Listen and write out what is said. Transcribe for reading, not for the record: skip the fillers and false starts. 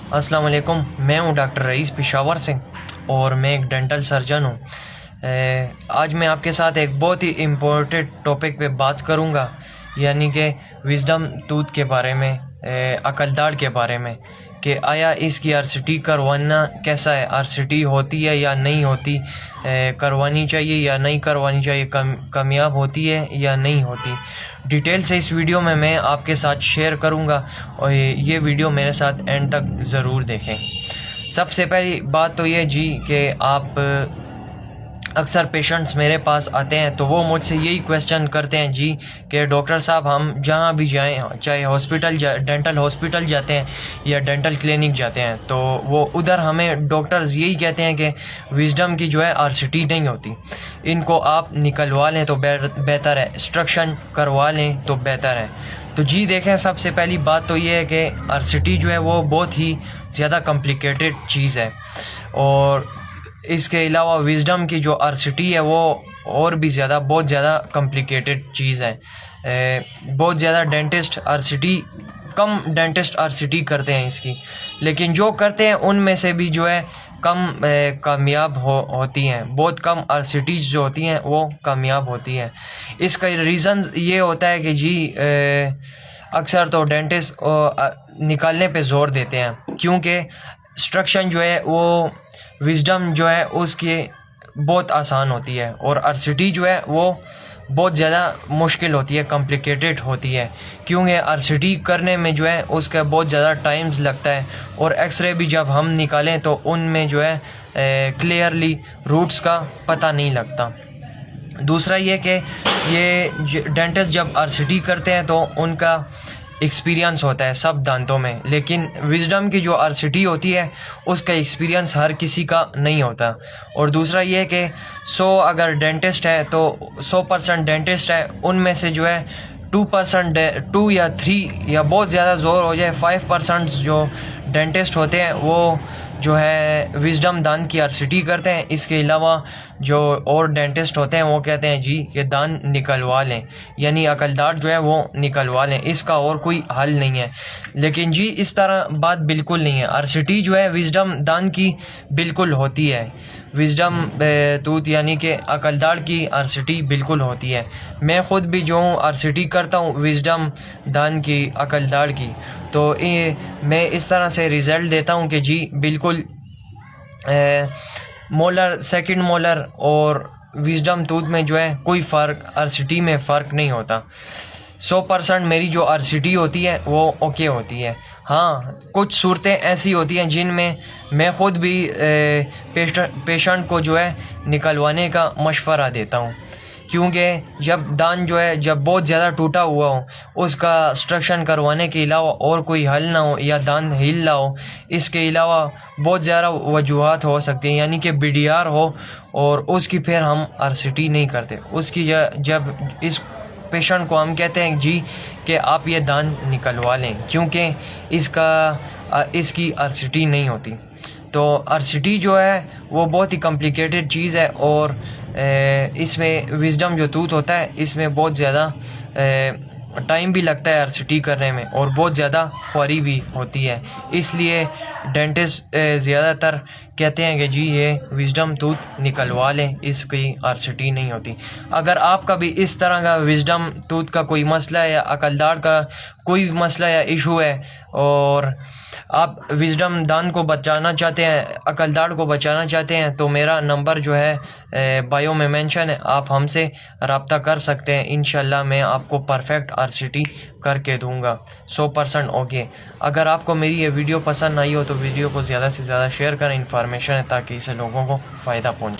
السلام علیکم، میں ہوں ڈاکٹر رئیس پشاور سے اور میں ایک ڈینٹل سرجن ہوں۔ آج میں آپ کے ساتھ ایک بہت ہی امپورٹنٹ ٹاپک پہ بات کروں گا، یعنی کہ وزڈم ٹوتھ کے بارے میں، عقل داڑھ کے بارے میں، کہ آیا اس کی RCT کروانا کیسا ہے، RCT ہوتی ہے یا نہیں ہوتی، کروانی چاہیے یا نہیں کروانی چاہیے، کامیاب ہوتی ہے یا نہیں ہوتی۔ ڈیٹیل سے اس ویڈیو میں آپ کے ساتھ شیئر کروں گا، اور یہ ویڈیو میرے ساتھ اینڈ تک ضرور دیکھیں۔ سب سے پہلی بات تو یہ کہ آپ اکثر پیشنٹس میرے پاس آتے ہیں تو وہ مجھ سے یہی کویسچن کرتے ہیں کہ ڈاکٹر صاحب ہم جہاں بھی جائیں، چاہے ہاسپٹل ڈینٹل ہاسپٹل جاتے ہیں یا ڈینٹل کلینک جاتے ہیں، تو وہ ادھر ہمیں ڈاکٹرز یہی کہتے ہیں کہ وزڈم کی RCT نہیں ہوتی، ان کو آپ نکلوا لیں تو بہتر ہے، ایکسٹریکشن کروا لیں تو بہتر ہے۔ تو دیکھیں، سب سے پہلی بات تو یہ ہے کہ RCT وہ بہت ہی زیادہ کمپلیکیٹڈ چیز ہے، اور اس کے علاوہ وزڈم کی RCT ہے وہ اور بھی بہت زیادہ کمپلیکیٹڈ چیز ہے۔ بہت زیادہ کم ڈینٹسٹ RCT کرتے ہیں اس کی، لیکن جو کرتے ہیں ان میں سے بھی کم کامیاب ہوتی ہیں، بہت کم RCTs جو ہوتی ہیں وہ کامیاب ہوتی ہیں۔ اس کا ریزن یہ ہوتا ہے کہ اکثر تو ڈینٹسٹ نکالنے پہ زور دیتے ہیں، کیونکہ ایکسٹریکشن وہ وزڈم اس کی بہت آسان ہوتی ہے، اور RCT وہ بہت زیادہ مشکل ہوتی ہے، کمپلیکیٹڈ ہوتی ہے، کیونکہ RCT کرنے میں اس کا بہت زیادہ ٹائمز لگتا ہے، اور ایکس رے بھی جب ہم نکالیں تو ان میں کلیئرلی روٹس کا پتہ نہیں لگتا۔ دوسرا یہ کہ یہ ڈینٹسٹ جب RCT کرتے ہیں تو ان کا ایکسپیرینس ہوتا ہے سب دانتوں میں، لیکن وزڈم کی RCT ہوتی ہے اس کا ایکسپیرینس ہر کسی کا نہیں ہوتا۔ اور دوسرا یہ کہ 100 اگر ڈینٹسٹ ہے تو 100% ڈینٹسٹ ہے، ان میں سے 2% 2 یا 3 یا بہت زیادہ زور ہو جائے 5% جو ڈینٹسٹ ہوتے ہیں وہ وزڈم دانت کی RCT کرتے ہیں۔ اس کے علاوہ جو اور ڈینٹسٹ ہوتے ہیں وہ کہتے ہیں کہ دانت نکلوا لیں، یعنی عقل داڑھ وہ نکلوا لیں، اس کا اور کوئی حل نہیں ہے۔ لیکن اس طرح بات بالکل نہیں ہے۔ RCT وزڈم دانت کی بالکل ہوتی ہے، وزڈم ٹوتھ یعنی کہ عقل داڑھ کی RCT بالکل ہوتی ہے۔ میں خود بھی RCT کرتا ہوں وزڈم دانت کی، عقل داڑھ کی، تو میں اس طرح سے ریزلٹ دیتا ہوں کہ بالکل مولر، سیکنڈ مولر اور وزڈم ٹوتھ میں کوئی فرق، RCT میں فرق نہیں ہوتا۔ 100% میری RCT ہوتی ہے وہ اوکے ہوتی ہے۔ ہاں، کچھ صورتیں ایسی ہوتی ہیں جن میں میں خود بھی پیشنٹ کو نکلوانے کا مشورہ دیتا ہوں، کیونکہ جب دانت جب بہت زیادہ ٹوٹا ہوا ہو، اس کا ایکسٹریکشن کروانے کے علاوہ اور کوئی حل نہ ہو، یا دانت ہل نہ ہو، اس کے علاوہ بہت زیادہ وجوہات ہو سکتی ہیں، یعنی کہ BDR ہو، اور اس کی پھر ہم RCT نہیں کرتے۔ اس کی جب اس پیشنٹ کو ہم کہتے ہیں کہ آپ یہ دانت نکلوا لیں، کیونکہ اس کی RCT نہیں ہوتی۔ تو RCT وہ بہت ہی کمپلیکیٹڈ چیز ہے، اور اس میں وزڈم ٹوتھ ہوتا ہے، اس میں بہت زیادہ ٹائم بھی لگتا ہے RCT کرنے میں، اور بہت زیادہ خواری بھی ہوتی ہے۔ اس لیے ڈینٹسٹ زیادہ تر کہتے ہیں کہ یہ وزڈم ٹوتھ نکلوا لیں، اس کی RCT نہیں ہوتی۔ اگر آپ کا بھی اس طرح کا وزڈم ٹوتھ کا کوئی مسئلہ ہے، یا عقل داڑھ کا کوئی مسئلہ یا ایشو ہے، اور آپ وزڈم دانت کو بچانا چاہتے ہیں، عقل داڑھ کو بچانا چاہتے ہیں، تو میرا نمبر بایو میں مینشن ہے، آپ ہم سے رابطہ کر سکتے ہیں۔ انشاءاللہ میں آپ کو پرفیکٹ RCT کر کے دوں گا، 100% اوکے۔ اگر آپ کو میری یہ ویڈیو پسند آئی ہو تو ویڈیو کو زیادہ سے زیادہ شیئر کریں، انفارمیشن ہے تاکہ اسے لوگوں کو فائدہ پہنچے۔